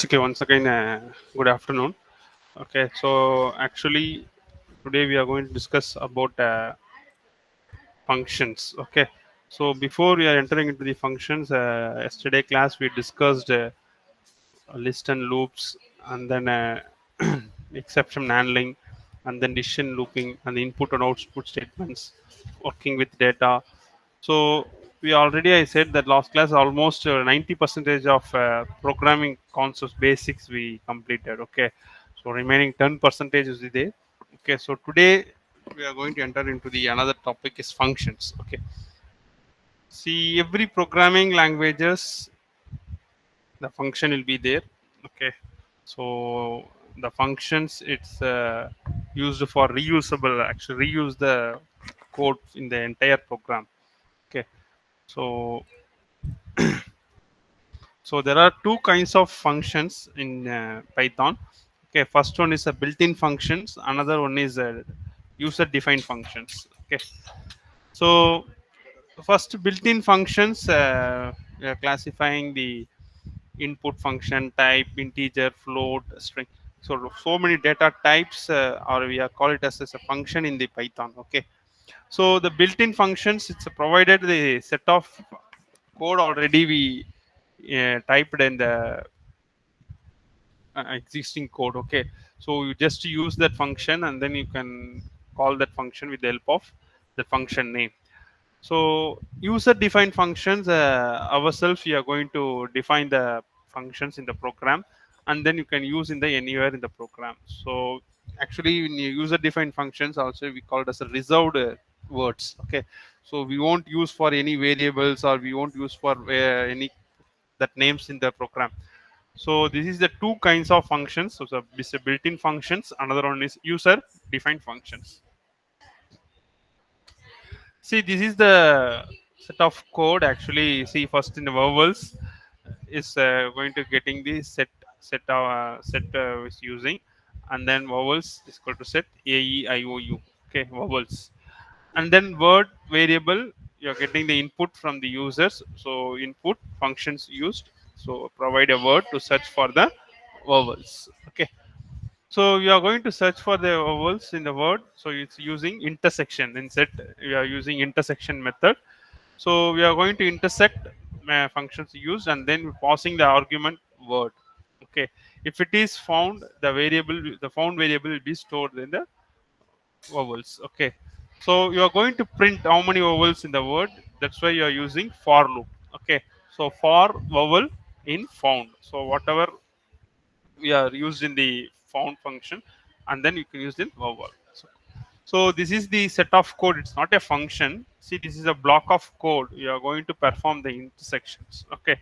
Okay, once again, good afternoon. Okay, so actually, today we are going to discuss about functions. Okay, so before we are entering into the functions, yesterday class we discussed list and loops, and then exception handling, and then decision looping, and the input and output statements, working with data. So we already I said that last class almost 90 percentage of programming concepts basics we completed. Okay, so remaining 10 percentage is there. Okay, so today we are going to enter into the another topic is functions. Okay, see every programming languages the function will be there. Okay, so the functions it's used for reusable, actually reuse the code in the entire program. Okay, so there are two kinds of functions in Python. Okay, first one is a built-in functions, another one is a user-defined functions. Okay, so first built-in functions, we are classifying the input function type, integer, float, string. So many data types, or we are call it as a function in the Python. Okay, so the built-in functions it's provided the set of code already we typed in the existing code. Okay, so you just use that function and then you can call that function with the help of the function name. So user defined functions, ourselves we are going to define the functions in the program, and then you can use in the anywhere in the program. So actually in user defined functions also we call it as a reserved words. Okay, so we won't use for any variables, or we won't use for any that names in the program. So this is the two kinds of functions. So this is built-in functions. Another one is user-defined functions. See, this is the set of code. Actually, see first in the vowels is going to getting the set is using, and then vowels is equal to set a e i o u. Okay, vowels, and then word variable. You're getting the input from the users. So input functions used. So provide a word to search for the vowels. Okay, so we are going to search for the vowels in the word. So it's using intersection. In set, we are using intersection method. So we are going to intersect functions used, and then passing the argument word. Okay. If it is found, the found variable will be stored in the vowels. Okay. So you are going to print how many vowels in the word. That's why you are using for loop. Okay. So for vowel in found. So whatever we are used in the found function, and then you can use in vowel. So this is the set of code. It's not a function. See, this is a block of code. You are going to perform the intersections. Okay,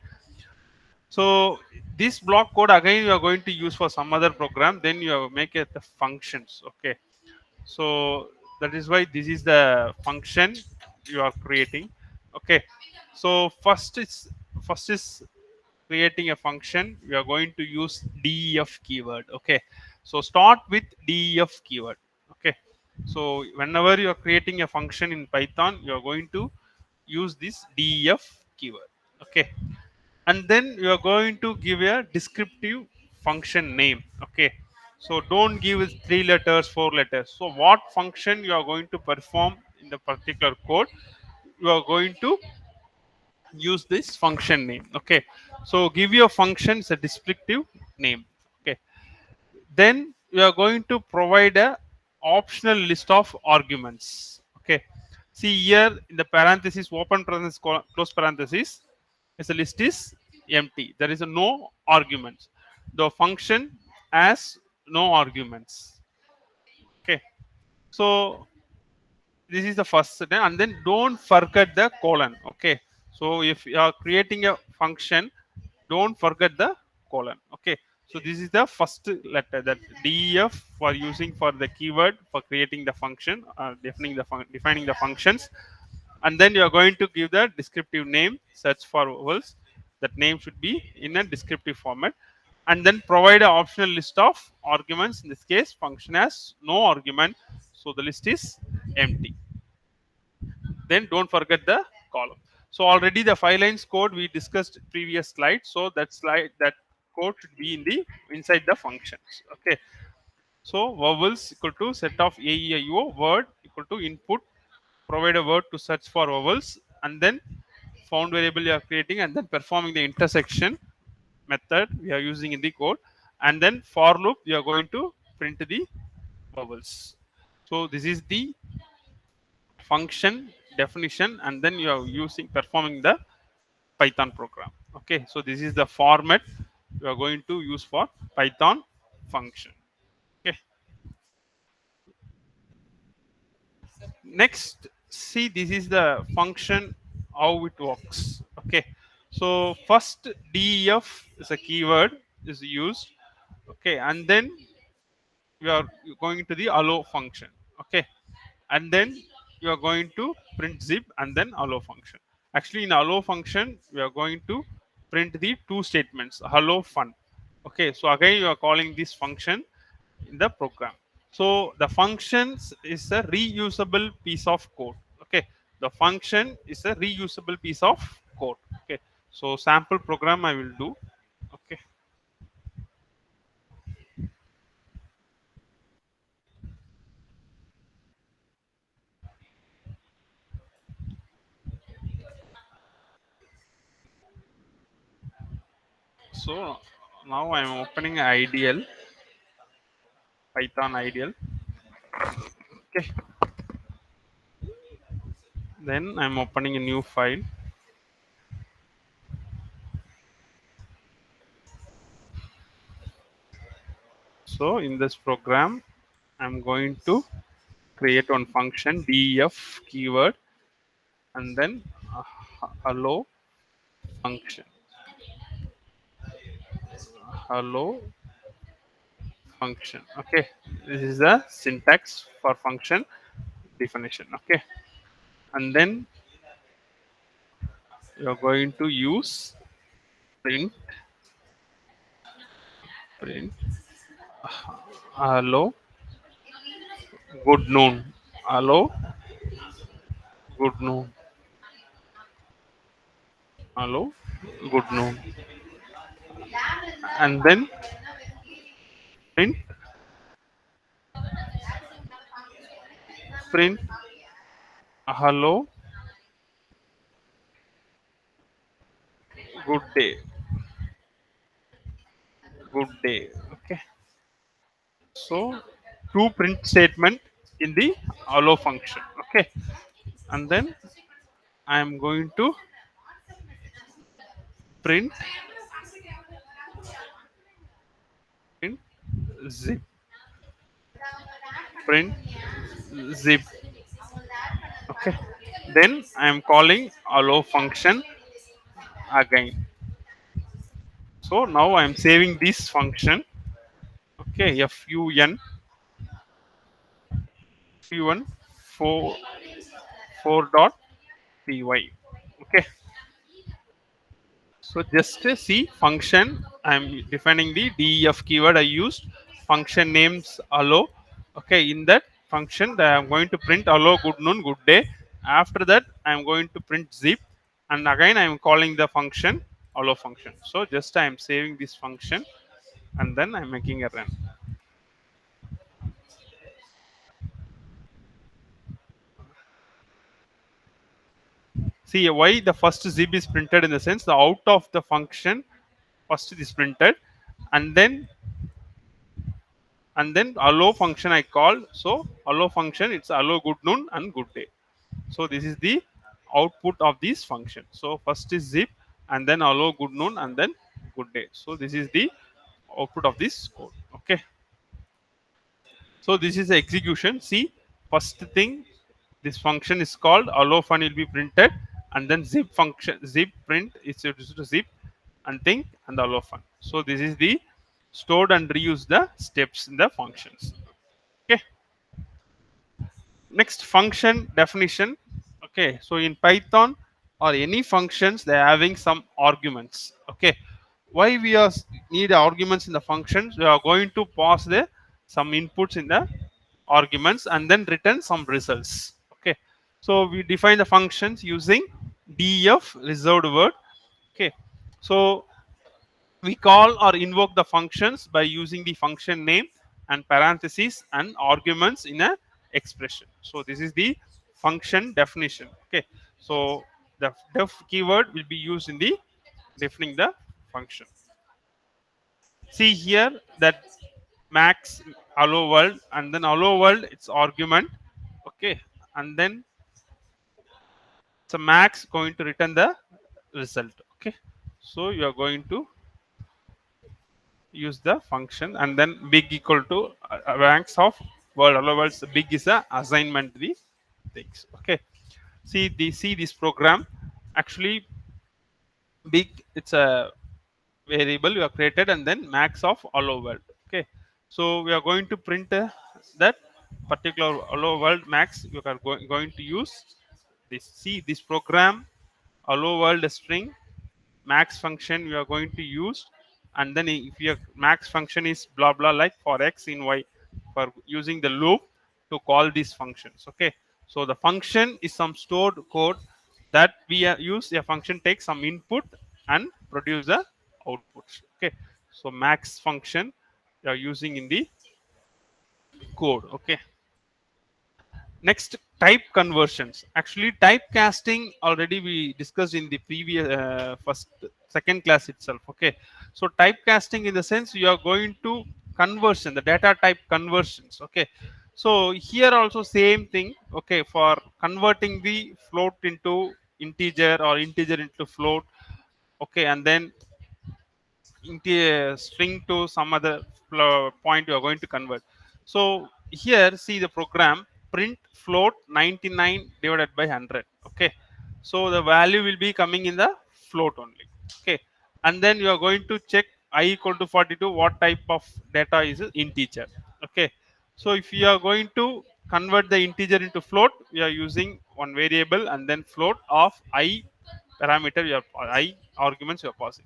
so this block code again you are going to use for some other program, then you make it the functions. Okay, so that is why this is the function you are creating. Okay, so first is creating a function. We are going to use def keyword. Okay, so start with def keyword. Okay, so whenever you are creating a function in Python, you are going to use this def keyword. Okay, and then you are going to give a descriptive function name. Okay, so don't give it 3 letters, 4 letters. So what function you are going to perform in the particular code, you are going to use this function name. Okay, so give your functions a descriptive name. Okay, then you are going to provide a optional list of arguments. Okay, see here in the parenthesis, open parenthesis, close parenthesis, is the list is empty. There is a no arguments. The function has no arguments. Okay, so this is the first setting, and then don't forget the colon. Okay, so if you are creating a function, don't forget the colon. Okay, so this is the first letter, that def for using for the keyword for creating the function, defining the functions, and then you are going to give the descriptive name, search for vowels. That name should be in a descriptive format, and then provide an optional list of arguments. In this case, function has no argument, so the list is empty. Then don't forget the column. So already the 5 lines code we discussed previous slide. So that code should be in the inside the functions. Okay, so vowels equal to set of a e i o, word equal to input, provide a word to search for vowels, and then found variable you are creating, and then performing the intersection method we are using in the code, and then for loop we are going to print the vowels. So this is the function definition, and then you are using performing the Python program. Okay, so this is the format you are going to use for Python function. Okay, next, see, this is the function how it works. Okay, so first def is a keyword is used. Okay, and then you are going to the allow function. Okay, and then you are going to print zip and then allow function. Actually, in allow function we are going to print the two statements hello fun. Okay, so again you are calling this function in the program. So the functions is a reusable piece of code. Okay, the function is a reusable piece of code. Okay, so sample program I will do. Okay, so now I am opening ideal, Python ideal. Okay, then I'm opening a new file. So in this program, I'm going to create one function def keyword and then hello function. Hello function. Okay, this is the syntax for function definition. Okay, and then you're going to use print print hello good noon. Hello good noon. Hello good noon. And then print print hello good day. Good day. Okay, so two print statement in the allow function. Okay, and then I am going to print print zip print zip. Okay, then I am calling allow function again. So now I am saving this function. Okay, fun 4 dot py. Okay, so just see function. I'm defining the def keyword I used. Function names allow. Okay, in that function I'm going to print allow good noon good day. After that I'm going to print zip, and again I'm calling the function allow function. So just I'm saving this function and then I'm making a run. See why the first zip is printed, in the sense the out of the function first is printed, and then allow function I called. So allow function it's allow good noon and good day. So this is the output of this function. So first is zip and then allow good noon and then good day. So this is the output of this code. Okay. So this is the execution. See, first thing, this function is called allow fun will be printed, and then zip function zip print is used to zip and thing and allow fun. So this is the stored and reuse the steps in the functions. Okay, next function definition. Okay, so in Python or any functions they're having some arguments. Okay, why we are need arguments in the functions? We are going to pass the some inputs in the arguments and then return some results. Okay, so we define the functions using def reserved word. Okay, so we call or invoke the functions by using the function name and parentheses and arguments in a expression. So this is the function definition. Okay, so the def keyword will be used in the defining the function. See here that max hello world, and then hello world its argument. Okay, and then so max going to return the result. Okay, so you are going to use the function, and then big equal to ranks of world. Otherwise big is a assignment the things. Okay, see this program. Actually big, it's a variable you have created, and then max of hello world. Okay, so we are going to print that particular hello world max. You are going to use this. See this program hello world string max function we are going to use, and then if your max function is blah blah, like for x in y, for using the loop to call these functions. Okay, so the function is some stored code that we use a function, take some input and produce the output. Okay, so max function you are using in the code. Okay, next, type conversions. Actually typecasting already we discussed in the previous second class itself. Okay, so typecasting in the sense you are going to conversion, the data type conversions. Okay, so here also same thing. Okay, for converting the float into integer or integer into float. Okay, and then string to some other point you are going to convert. So here see the program print float 99 divided by 100. Okay, so the value will be coming in the float only. Okay, and then you are going to check I equal to 42, what type of data is integer. Okay, so if you are going to convert the integer into float, we are using one variable and then float of I parameter, your I arguments you are passing,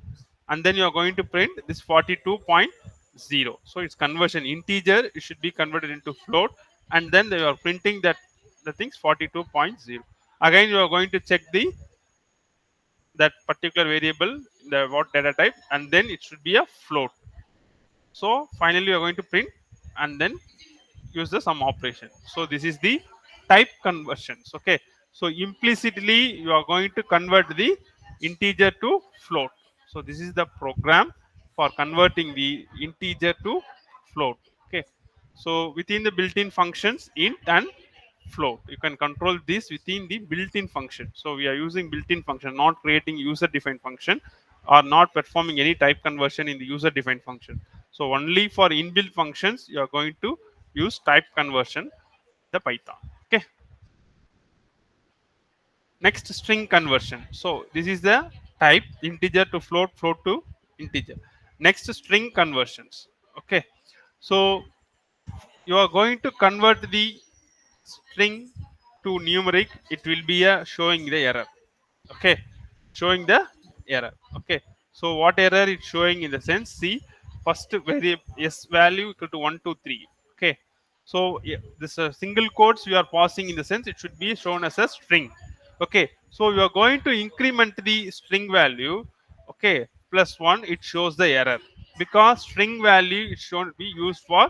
and then you are going to print this 42.0. So it's conversion integer, it should be converted into float, and then they are printing that the things 42.0. Again you are going to check the that particular variable, the what data type, and then it should be a float. So finally you are going to print and then use the sum operation. So this is the type conversions. Okay, so implicitly you are going to convert the integer to float. So this is the program for converting the integer to float. Okay, so within the built-in functions int and float, you can control this within the built-in function. So we are using built-in function, not creating user-defined function or not performing any type conversion in the user-defined function. So only for inbuilt functions you are going to use type conversion the Python. Okay, next, string conversion. So this is the type integer to float, float to integer. Next, string conversions. Okay, so you are going to convert the string to numeric, it will be a showing the error. Okay, showing the error. Okay, so what error it's showing in the sense, see first variable s value equal to 123. Okay, so this single quotes you are passing in the sense it should be shown as a string. Okay, so you are going to increment the string value. Okay, plus 1, it shows the error because string value is shown to be used for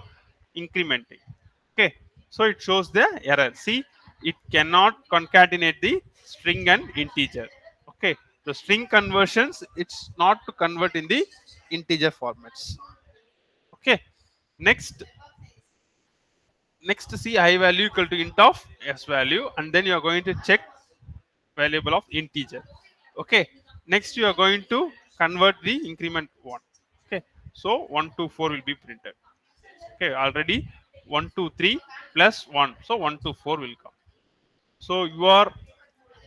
incrementing. Okay, so it shows the error. See, it cannot concatenate the string and integer. Okay, the string conversions it's not to convert in the integer formats. Okay, next, see I value equal to int of s value, and then you are going to check variable of integer. Okay, next you are going to convert the increment 1. Okay, so 124 will be printed. Okay, already 123 plus 1, so 124 will come. So you are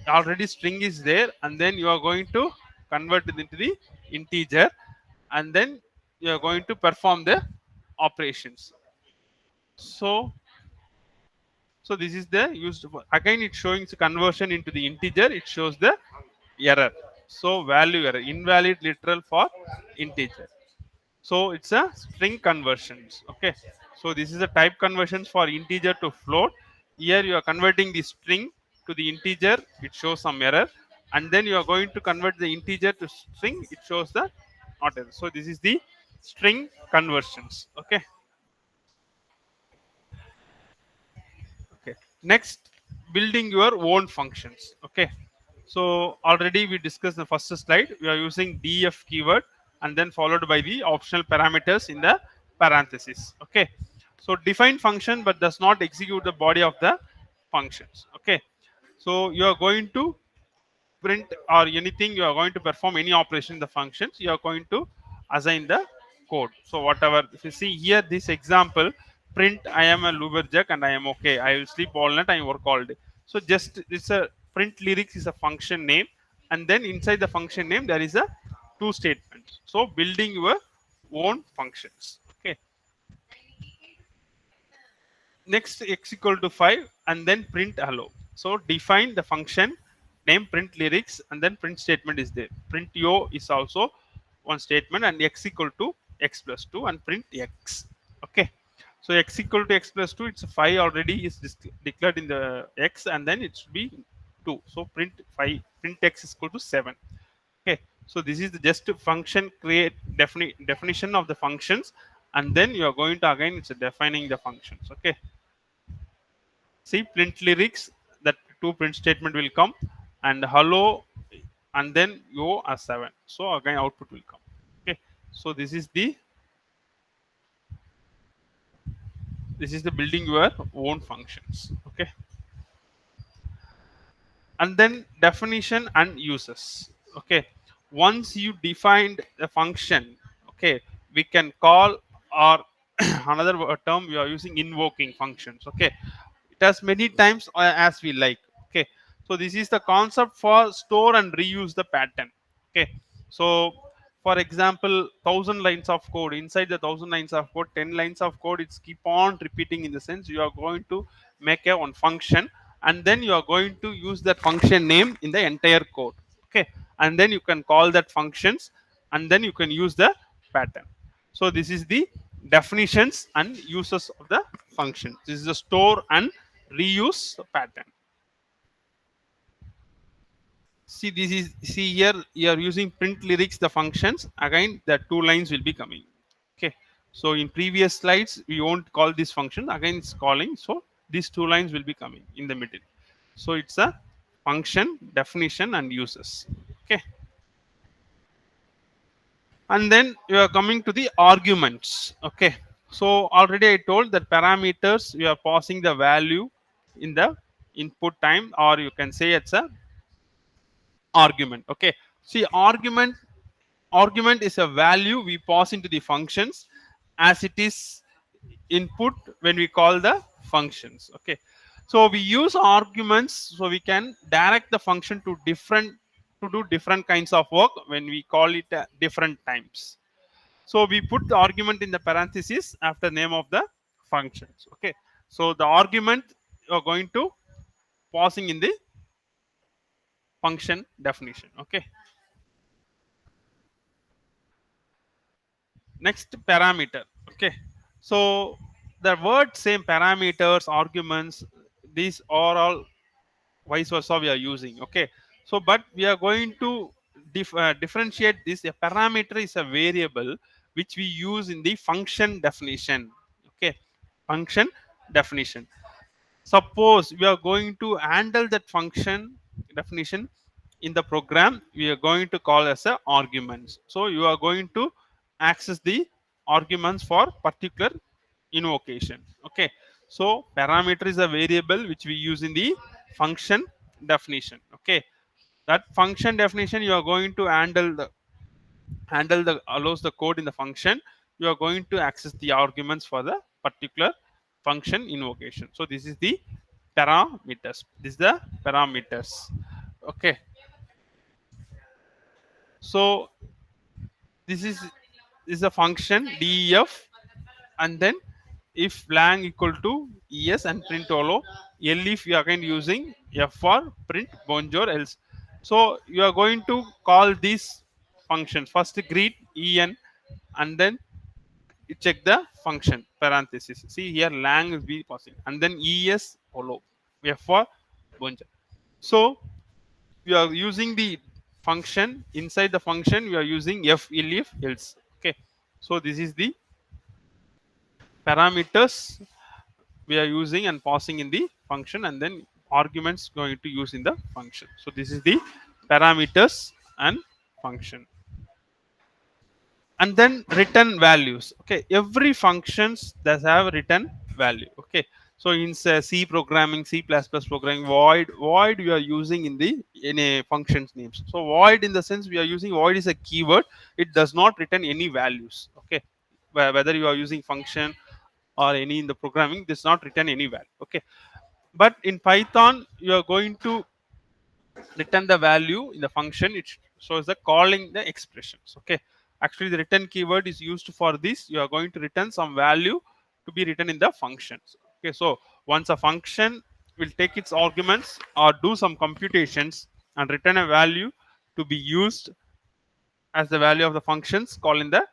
already string is there, and then you are going to convert it into the integer, and then you are going to perform the operations. So this is the used again, it's showing the conversion into the integer, it shows the error. So value error, invalid literal for integer. So it's a string conversions. Okay, so this is a type conversions for integer to float. Here you are converting the string to the integer, it shows some error, and then you are going to convert the integer to string, it shows the not error. So this is the string conversions. Okay. Okay. Next, building your own functions. Okay. So already we discussed the first slide. We are using def keyword and then followed by the optional parameters in the parenthesis. Okay. So define function but does not execute the body of the functions. Okay. So you are going to print or anything, you are going to perform any operation in the functions, you are going to assign the code. So whatever, if you see here this example, print I am a lumberjack and I am okay, I will sleep all night, I work all day. So just it's a print lyrics is a function name, and then inside the function name there is a two statements. So building your own functions. Okay. Next x equal to 5 and then print hello. So define the function name, print lyrics, and then print statement is there. Print yo is also one statement, and x equal to x plus 2 and print x. Okay. So x equal to x plus 2, it's 5 already is declared in the x, and then it should be 2. So print 5, print x is equal to 7. Okay. So this is the just function create definition of the functions, and then you are going to again it's defining the functions. Okay. See print lyrics, that two print statement will come, and hello, and then yo as 7. So again output will come. Okay. So this is the building your own functions. Okay. And then definition and uses. Okay. Once you defined the function, okay, we can call, or another term we are using, invoking functions. Okay. It has many times as we like. Okay. So this is the concept for store and reuse the pattern. Okay. So for example, 1,000 lines of code, inside the 1,000 lines of code, 10 lines of code, it's keep on repeating, in the sense you are going to make a one function, and then you are going to use that function name in the entire code. Okay. And then you can call that functions, and then you can use the pattern. So this is the definitions and uses of the function. This is the store and reuse pattern. See, this is, see here you are using print lyrics the functions, again the two lines will be coming. Okay. So in previous slides we won't call this function, again it's calling, so these two lines will be coming in the middle. So it's a function definition and uses. Okay. And then you are coming to the arguments. Okay. So already I told that parameters, you are passing the value in the input time, or you can say it's a argument. Okay. See, argument is a value we pass into the functions as it is input when we call the functions. Okay. So we use arguments so we can direct the function to do different kinds of work when we call it different times. So we put the argument in the parenthesis after name of the functions. Okay. So the argument you are going to passing in the function definition. Okay. Next, parameter. Okay. So the word same, parameters, arguments, these are all vice versa we are using. Okay. So but we are going to differentiate this. A parameter is a variable which we use in the function definition. Okay. Function definition. Suppose we are going to handle that function definition in the program, we are going to call as a arguments. So you are going to access the arguments for particular invocation. Okay. So parameter is a variable which we use in the function definition. Okay. That function definition you are going to handle the allows the code in the function, you are going to access the arguments for the particular function invocation. So this is the parameters, this is the parameters. Okay. So this is a function def, and then if lang equal to es and print holo, elif we are again using f for print bonjour else. So you are going to call these functions, first greet en, and then you check the function parenthesis. See here lang is be passing, and then es holo f for bonjour. So we are using the function. Inside the function we are using if else. Okay, so this is the parameters we are using and passing in the function, and then arguments going to use in the function. So this is the parameters and function. And then return values. Okay, every functions does have return value. Okay, so in C programming, C++ programming, void we are using in the in a functions names. So void, in the sense we are using, void is a keyword, it does not return any values. Okay, whether you are using function or any in the programming, does not return any value. Okay, but in Python you are going to return the value in the function. It shows the calling the expressions. Okay, actually the return keyword is used for this. You are going to return some value to be written in the functions. Okay, so once a function will take its arguments or do some computations and return a value to be used as the value of the functions call in the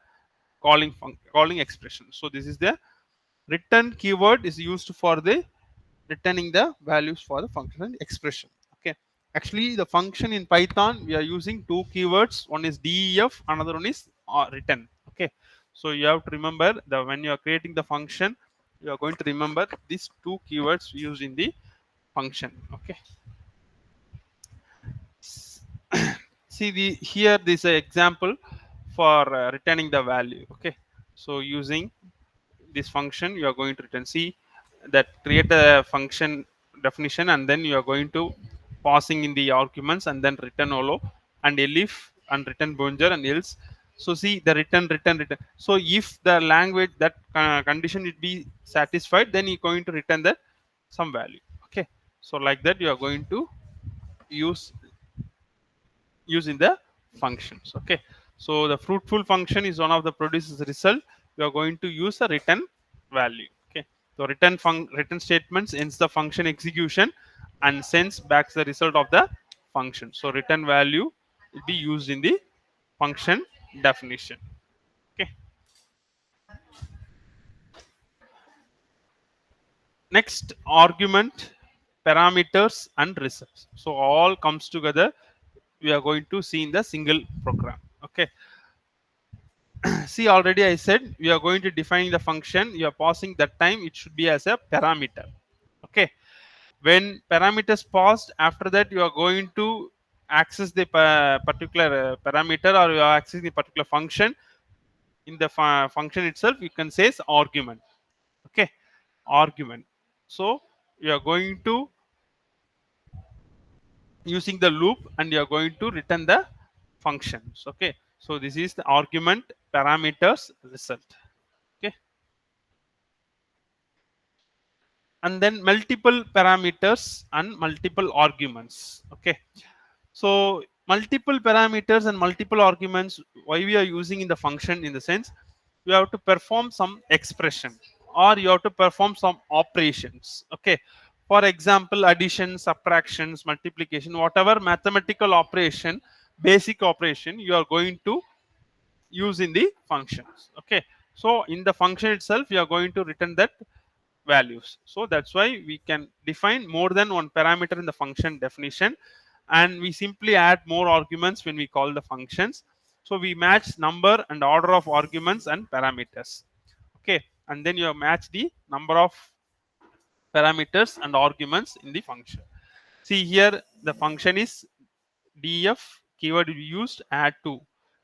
calling expression. So this is the return keyword is used for the returning the values for the function expression. Okay, actually the function in Python we are using two keywords. One is def, another one is return. Okay, so you have to remember that when you are creating the function, you are going to remember these two keywords used in the function. Okay, see the here this example for returning the value. Okay, so using this function you are going to return, see that create a function definition, and then you are going to passing in the arguments and then return holo and elif and return bonger and else. So see the return. So if the language that condition it be satisfied, then you're going to return that some value. Okay, so like that you are going to use in the functions. Okay, so the fruitful function is one of the produces result. You are going to use a return value. Okay, so return statements ends the function execution and sends back the result of the function. So return value will be used in the function definition. Okay, next argument, parameters and results. So all comes together, we are going to see in the single program. Okay, see already I said we are going to define the function, you are passing that time it should be as a parameter. Okay, when parameters passed, after that you are going to access the particular parameter, or you are accessing the particular function. In the function itself you can say is argument. Okay, argument. So you are going to using the loop and you are going to return the functions. Okay, so this is the argument, parameters, result. Okay, and then multiple parameters and multiple arguments. Okay, so multiple parameters and multiple arguments, why we are using in the function, in the sense you have to perform some expression or you have to perform some operations. Okay, for example addition, subtractions, multiplication, whatever mathematical operation, basic operation you are going to use in the functions. Okay, so in the function itself you are going to return that values. So that's why we can define more than one parameter in the function definition, and we simply add more arguments when we call the functions. So we match number and order of arguments and parameters. Okay, and then you match the number of parameters and arguments in the function. See here the function is def, keyword we used add to.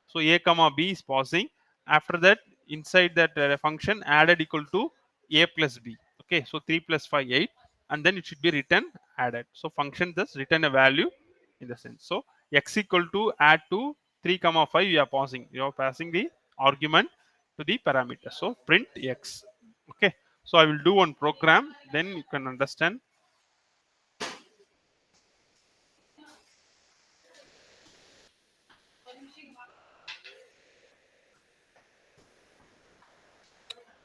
So a comma b is passing. After that inside that function added equal to a plus b. Okay, so 3 plus 5 8, and then it should be written added. So function thus return a value in the sense. So x equal to add to 3 comma 5 you are passing. You are passing the argument to the parameter. So print x. Okay, so I will do one program, then you can understand.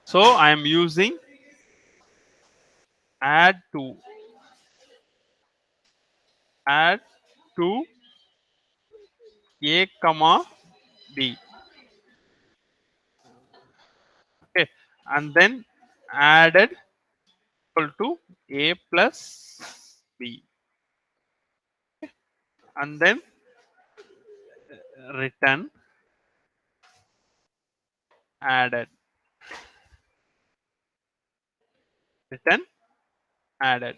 So I am using add to a comma b. Okay, and then added equal to a plus b, and then return added, return added.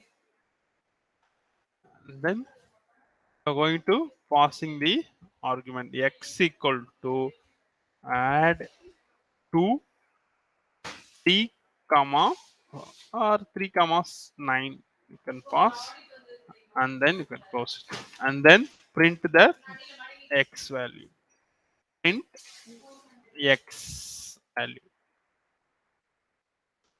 Then we're going to passing the argument x equal to add 2 t comma or 3 commas 9, you can pass, and then you can close it, and then print the x value, print x value.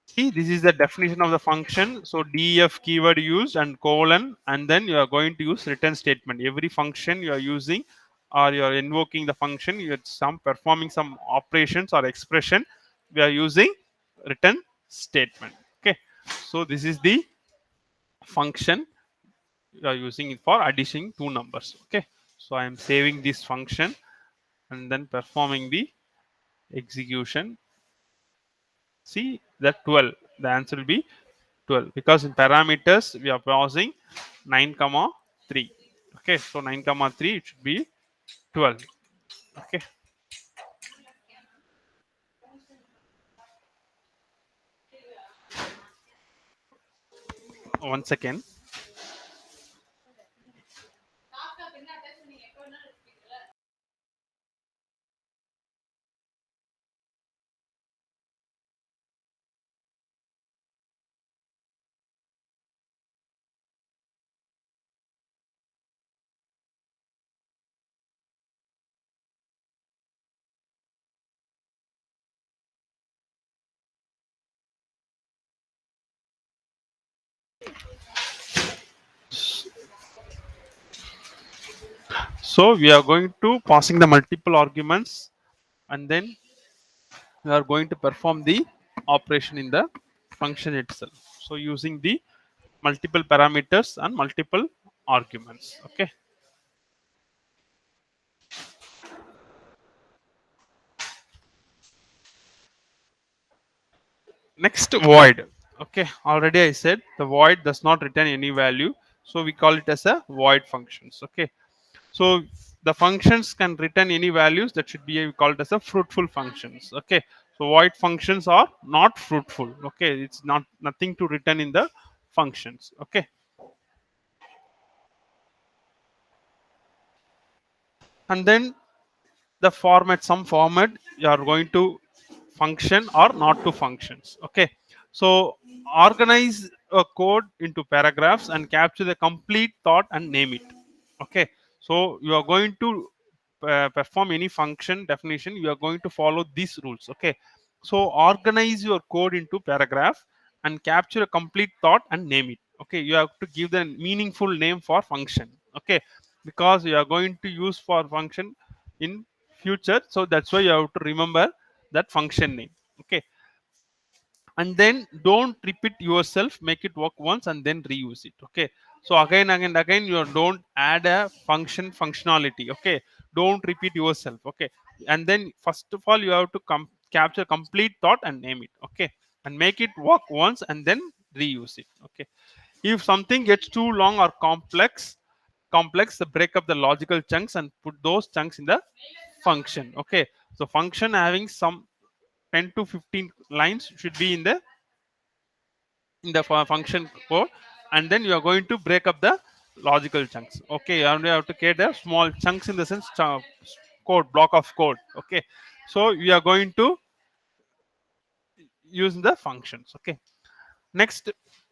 See, this is the definition of the function. So def keyword used and colon, and then you are going to use return statement. Every function you are using or you are invoking the function, you are some performing some operations or expression, we are using return statement. Okay. So this is the function you are using it for addition two numbers. Okay. So I am saving this function and then performing the execution. See that 12. The answer will be 12 because in parameters we are passing 9 comma 3. Okay, so 9 comma 3 it should be 12. Okay, one second. So we are going to passing the multiple arguments and then we are going to perform the operation in the function itself. So using the multiple parameters and multiple arguments. Okay. Next, void. Okay, already I said the void does not return any value, so we call it as a void functions. Okay, so the functions can return any values, that should be called as a fruitful functions. Okay, so void functions are not fruitful. Okay, it's not nothing to return in the functions. Okay, and then the format, some format you are going to function or not to functions. Okay, so organize a code into paragraphs and capture the complete thought and name it. Okay, so you are going to perform any function definition, you are going to follow these rules. Okay, so organize your code into paragraph and capture a complete thought and name it. Okay, you have to give the meaningful name for function. Okay, because you are going to use for function in future, so that's why you have to remember that function name. Okay, and then don't repeat yourself, make it work once and then reuse it. Okay, so again and again you don't add a functionality. Okay, don't repeat yourself. Okay, and then first of all you have to capture complete thought and name it. Okay, and make it work once and then reuse it. Okay, if something gets too long or complex, break up the logical chunks and put those chunks in the function. Okay, so function having some 10 to 15 lines should be in the function code, and then you are going to break up the logical chunks. Okay, you only have to create the small chunks, in the sense code block of code. Okay, so we are going to use the functions. Okay, next,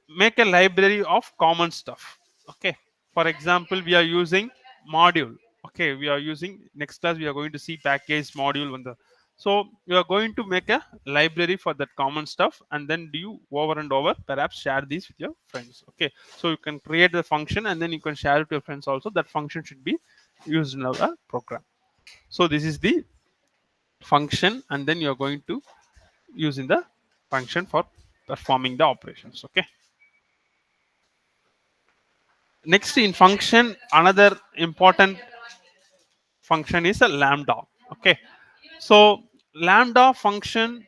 make a library of common stuff. Okay, for example we are using module. Okay, we are using, next class we are going to see package module on the, so you are going to make a library for that common stuff and then do over and over, perhaps share these with your friends. Okay, so you can create the function and then you can share it to your friends also. That function should be used in our program. So this is the function, and then you are going to use in the function for performing the operations. Okay, next in function, another important function is a lambda. Okay, so lambda function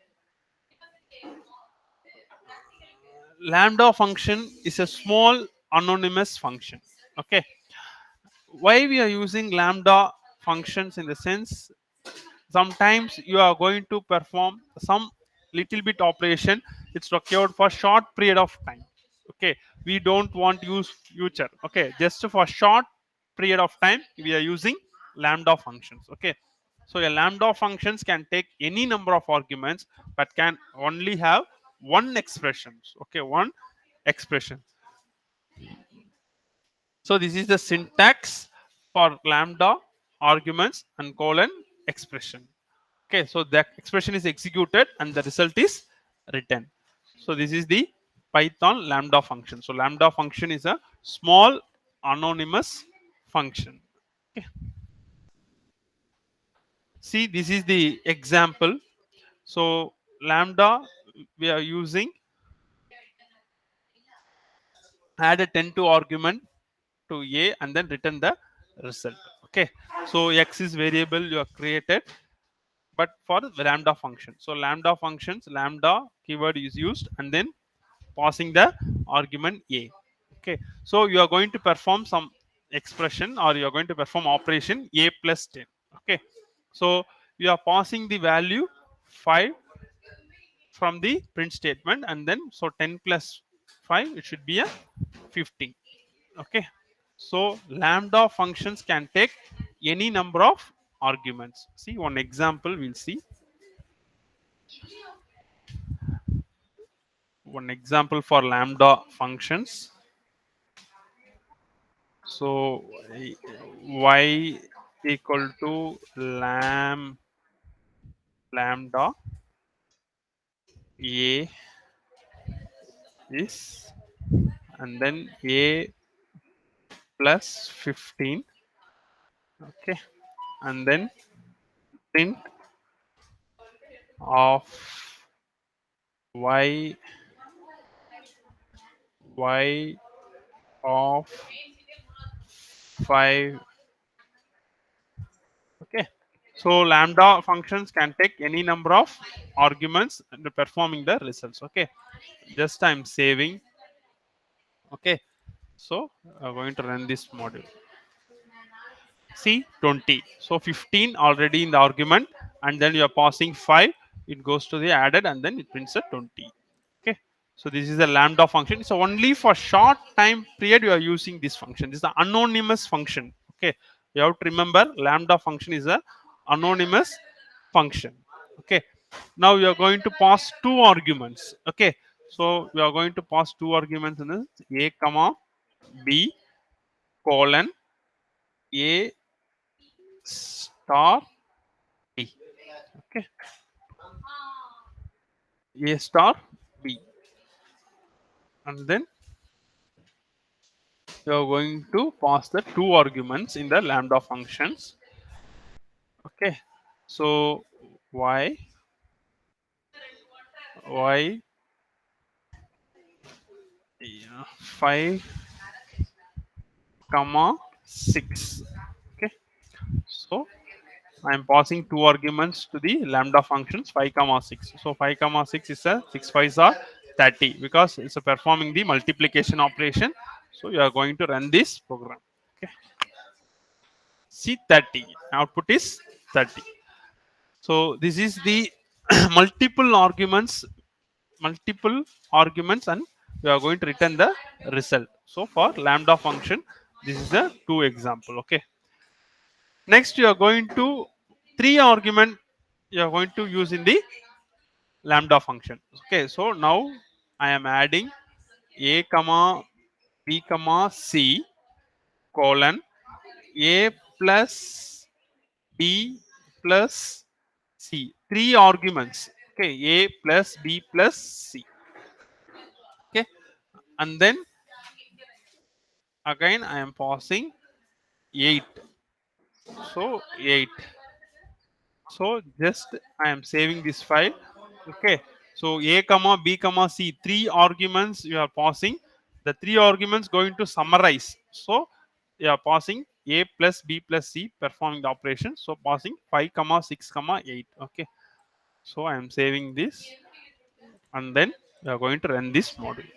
is a small anonymous function. Okay, why we are using lambda functions in the sense sometimes you are going to perform some little bit operation. It's required for short period of time. Okay, we don't want to use future. Okay, just for short period of time we are using lambda functions. Okay, so a lambda functions can take any number of arguments but can only have one expressions. Okay, one expression. So this is the syntax for lambda arguments and colon expression. Okay, so that expression is executed and the result is written. So this is the Python lambda function. So lambda function is a small anonymous function. Okay. See, this is the example. So lambda we are using add a 10 to argument to a and then return the result. Okay, so x is variable you have created but for the lambda function. So lambda functions, lambda keyword is used and then passing the argument a. Okay, so you are going to perform some expression or you are going to perform operation a plus 10. Okay, so you are passing the value 5 from the print statement and then so 10 plus 5 it should be a 15. Okay, so lambda functions can take any number of arguments. See one example we'll see. One example for lambda functions. So y equal to lambda a is and then a plus 15. Okay, and then print of y of 5. Okay, so lambda functions can take any number of arguments and performing the results. Okay, just I'm saving. Okay, so I'm going to run this module. See 20, so 15 already in the argument and then you are passing 5, it goes to the added and then it prints a 20. Okay, so this is a lambda function. So only for short time period you are using this function. This is the anonymous function. Okay, you have to remember lambda function is a anonymous function. Okay, now we are going to pass two arguments. Okay, so we are going to pass two arguments in this a comma b colon a star b. Okay, a star b, and then you are going to pass the two arguments in the lambda functions. Okay, so y 5 comma 6. Okay, so I am passing two arguments to the lambda functions 5 comma 6. So 5 comma 6 is a 6 5s are 30 because it's a performing the multiplication operation. So you are going to run this program. Okay, see 30 output is 30. So this is the multiple arguments and we are going to return the result. So for lambda function this is a two example. Okay, next you are going to three argument you are going to use in the lambda function. Okay, so now I am adding a comma b comma c colon a plus b plus c, three arguments. Okay, a plus b plus c. Okay, and then again I am passing 8. So 8. So just I am saving this file. Okay, so a comma b comma c, three arguments you are passing. The three arguments going to summarize. So you are passing a plus b plus c performing the operation. So passing 5 comma 6 comma 8. Okay, so I am saving this and then you are going to run this module.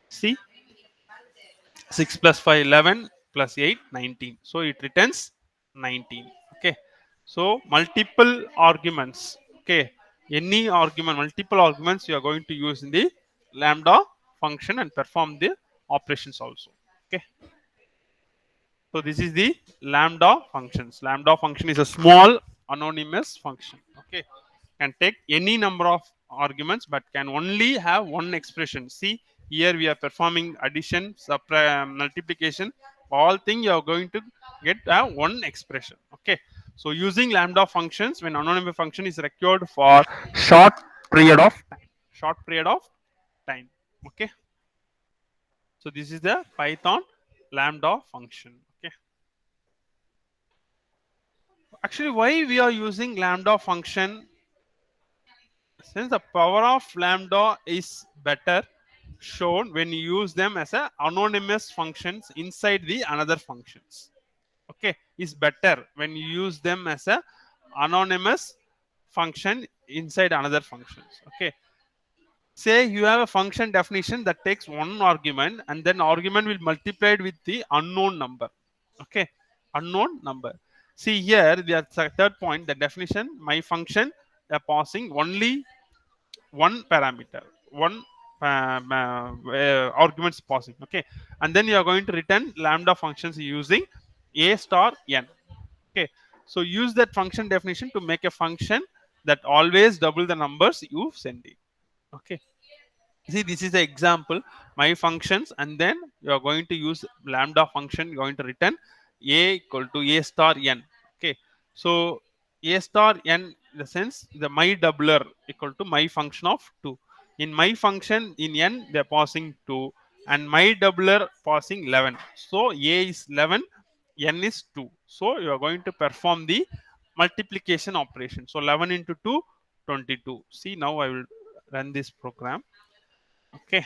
See 6 plus 5 11 plus 8 19. So it returns 19. Okay, so multiple arguments. Okay, any argument, multiple arguments you are going to use in the lambda function and perform the operations also. Okay, so this is the lambda functions. Lambda function is a small anonymous function. Okay, can take any number of arguments but can only have one expression. See, here we are performing addition, multiplication. All thing you are going to get one expression. Okay, so using lambda functions when anonymous function is required for short period of time. Short period of time. Okay, so this is the Python lambda function. Okay, actually, why we are using lambda function? Since the power of lambda is better shown when you use them as a anonymous functions inside the another functions. Okay, is better when you use them as a anonymous function inside another functions. Okay, say you have a function definition that takes one argument and then argument will multiplied with the unknown number. Okay, unknown number. See here the third point, the definition, my function passing only one parameter, one arguments passing. Okay, and then you are going to return lambda functions using a star n. Okay, so use that function definition to make a function that always double the numbers you send in. Okay, see this is the example, my functions, and then you are going to use lambda function, you are going to return a equal to a star n. Okay, so a star n in the sense the my doubler equal to my function of 2. In my function in n they are passing 2 and my doubler passing 11, so a is 11, n is 2, so you are going to perform the multiplication operation. So 11 into 2, 22. See, now I will run this program. Okay,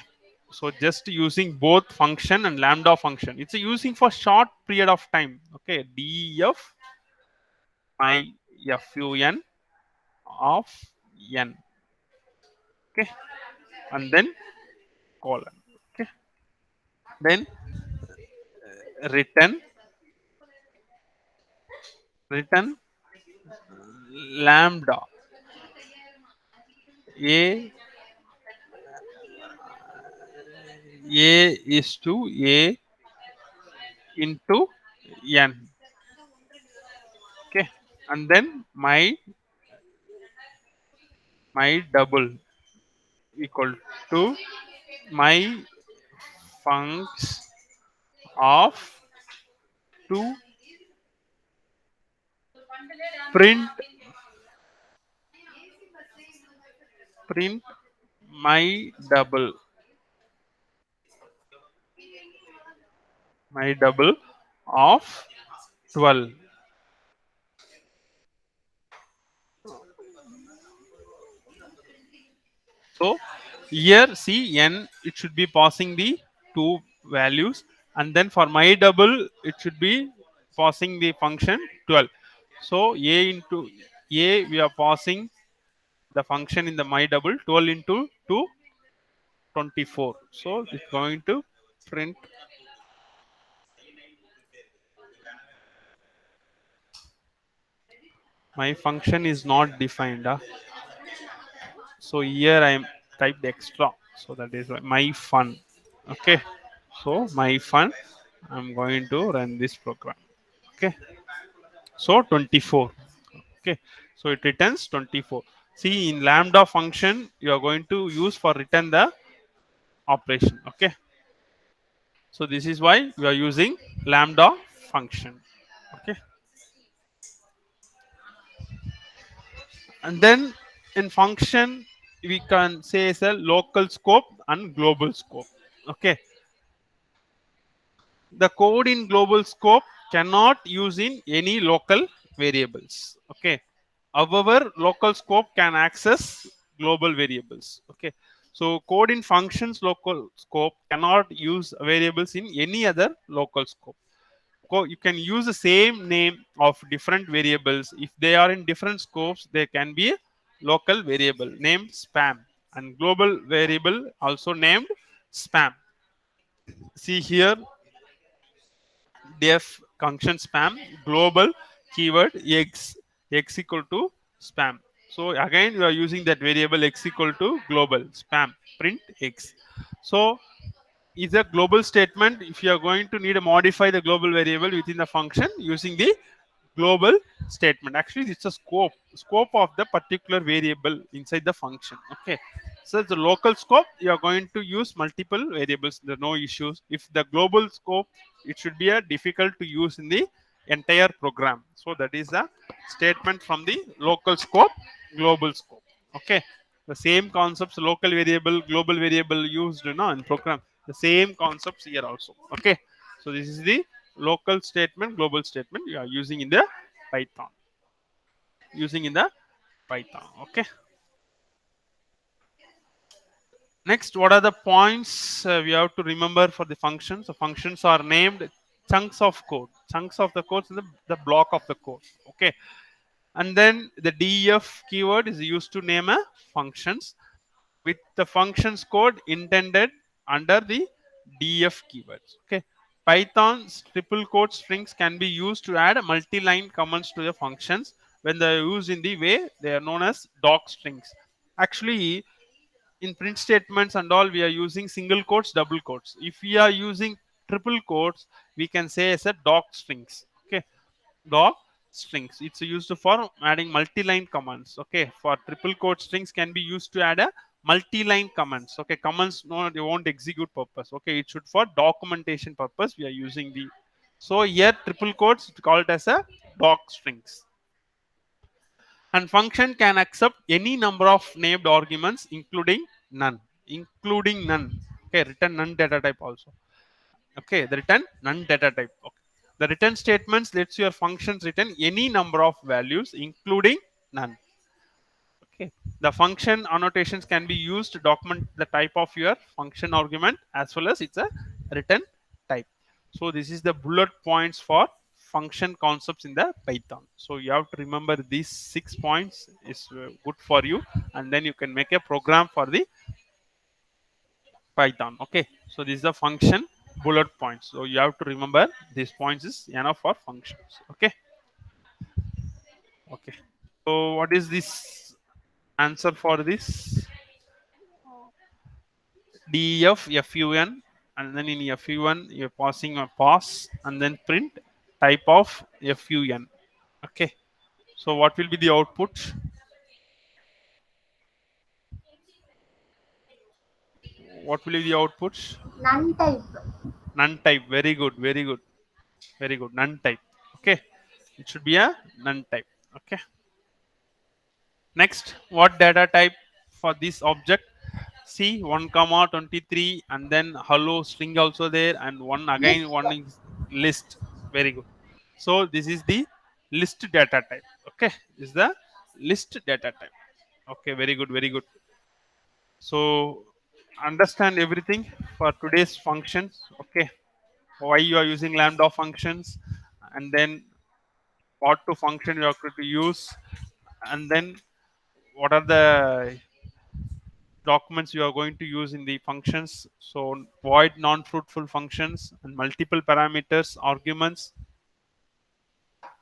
so just using both function and lambda function, it's using for short period of time. Okay, def my fun of n. Okay, and then colon. Okay, then return lambda a is to a into n. Okay, and then my double equal to my functions of 2 print print my double of 12. So here see n, it should be passing the two values, and then for my double it should be passing the function 12. So a into a we are passing the function in the my double 12 into 2, 24. So it's going to print my function is not defined. So here I am typed extra, so that is my fun. Okay, so my fun, I'm going to run this program. Okay, so 24. Okay, so it returns 24. See, in lambda function you are going to use for return the operation. Okay, so this is why we are using lambda function. Okay, and then in function we can say is a local scope and global scope. Okay, the code in global scope cannot use in any local variables. Okay, however local scope can access global variables. Okay, so code in functions local scope cannot use variables in any other local scope. You can use the same name of different variables. If they are in different scopes, they can be a local variable named spam and global variable also named spam. See here, def function spam global keyword x equal to spam. So again you are using that variable x equal to global spam print x. So is a global statement if you are going to need to modify the global variable within the function using the global statement. Actually it's a scope of the particular variable inside the function. Okay, so the local scope you are going to use multiple variables, there are no issues. If the global scope, it should be a difficult to use in the entire program. So that is a statement from the local scope, global scope. Okay, the same concepts, local variable, global variable used, in program, the same concepts here also. Okay, so this is the local statement, global statement you are using in the Python, using in the Python. Okay, next, what are the points we have to remember for the functions? The functions are named chunks of code, chunks of the code is the block of the code. Okay, and then the def keyword is used to name a functions with the functions code intended under the def keywords. Okay, Python's triple quote strings can be used to add multi-line comments to the functions when they are used in the way they are known as doc strings. Actually, in print statements and all, we are using single quotes, double quotes. If we are using triple quotes, we can say as a doc strings. Okay, doc strings, it's used for adding multi-line commands. Okay, for triple quote strings can be used to add a multi-line commands. Okay, commands, no, they won't execute purpose. Okay, it should for documentation purpose we are using the, so here triple quotes called as a doc strings. And function can accept any number of named arguments including none, including none. Okay, return none data type also. Okay, the return none data type. Okay, the return statements lets your functions return any number of values including none. Okay, the function annotations can be used to document the type of your function argument as well as it's a return type. So this is the bullet points for function concepts in the Python. So you have to remember these 6 points is good for you, and then you can make a program for the Python. Okay, so this is the function bullet points. So you have to remember these points is enough for functions. Okay, okay. So what is this answer for this? def fun, and then in fun you're passing a pass and then print type of fun. Okay, so what will be the output? What will be the output? None type. None type. Very good, very good, very good. None type. Okay, it should be a none type. Okay, next, what data type for this object? See, 1 comma 23 and then hello string also there, and one again List. one is list. Very good. So this is the list data type. Okay, this is the list data type. Okay, very good, very good. So understand everything for today's functions. Okay, why you are using lambda functions, and then what to function you are going to use, and then what are the documents you are going to use in the functions. So void non-fruitful functions and multiple parameters, arguments,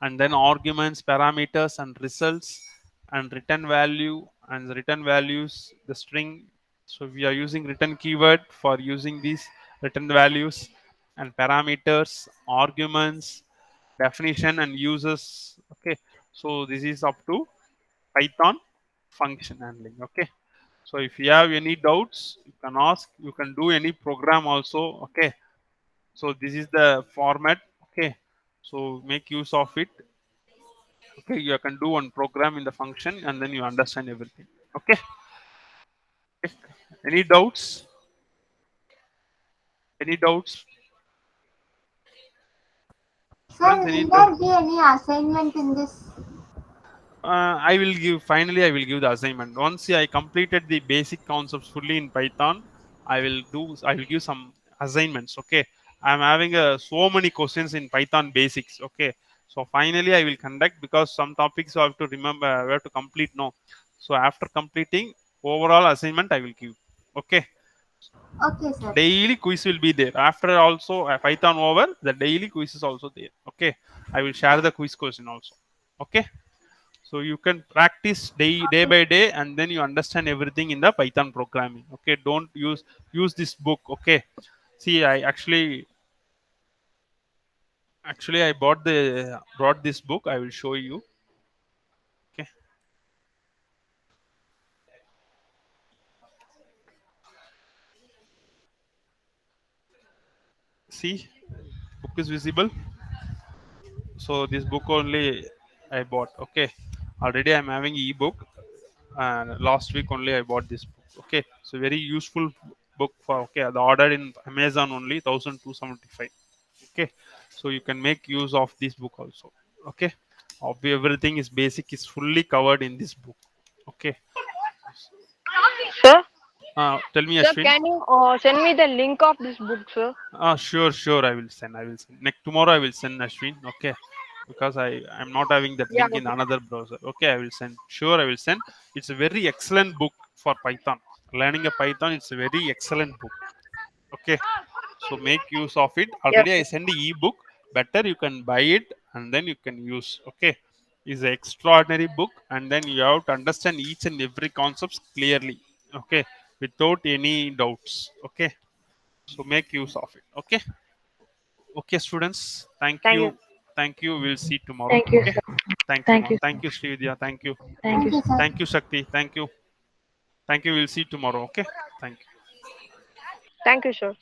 and then arguments, parameters, and results, and return value, and the return values, the string. So we are using return keyword for using these return values and parameters, arguments, definition, and uses. Okay, so this is up to Python function handling. Okay, so if you have any doubts, you can ask. You can do any program also. Okay, so this is the format. Okay, so make use of it. Okay, you can do one program in the function and then you understand everything. Okay, any doubts? Any doubts, Sir, friends? Any will doubt? there be any assignment in this? I will give, finally I will give the assignment. Once I completed the basic concepts fully in Python, I will give some assignments. Okay, I'm having so many questions in Python basics. Okay, so finally I will conduct, because some topics you have to remember, we have to complete. No, so after completing overall assignment I will give. Okay, Okay, sir. Daily quiz will be there. After also Python over, the daily quiz is also there. Okay, I will share the quiz question also. Okay, so you can practice day Okay. by day, and then you understand everything in the Python programming. Okay, don't use this book. Okay, see, I actually I brought this book. I will show you. Okay, see, book is visible. So this book only I bought. Okay, already I'm having ebook, and last week only I bought this book. Okay, so very useful book for, okay, the order in Amazon only 1275. Okay, so you can make use of this book also. Okay, everything is basic is fully covered in this book. Okay, Sir, tell me, sir, Ashwin. can you send me the link of this book, sir? Sure. I will send. I will send. Next tomorrow I will send, Ashwin. Okay, because I'm not having that Yeah, link in okay. another browser. Okay, I will send. Sure, I will send. It's a very excellent book for Python. Learning a Python, it's a very excellent book. Okay, so make use of it. Yes, Already I sir. send the ebook. Better you can buy it and then you can use. Okay, is an extraordinary book, and then you have to understand each and every concepts clearly. Okay, without any doubts. Okay, so make use of it. Okay. Okay, students. Thank Thank you. you. Thank you. We'll see tomorrow. Thank you, Okay. sir. Thank you. Thank you, sir. Thank you, Srividya. Thank you. Thank you, Thank you, sir. sir. Thank you, Shakti. Thank you. Thank you. We'll see tomorrow. Okay. Thank you. Thank you, sir.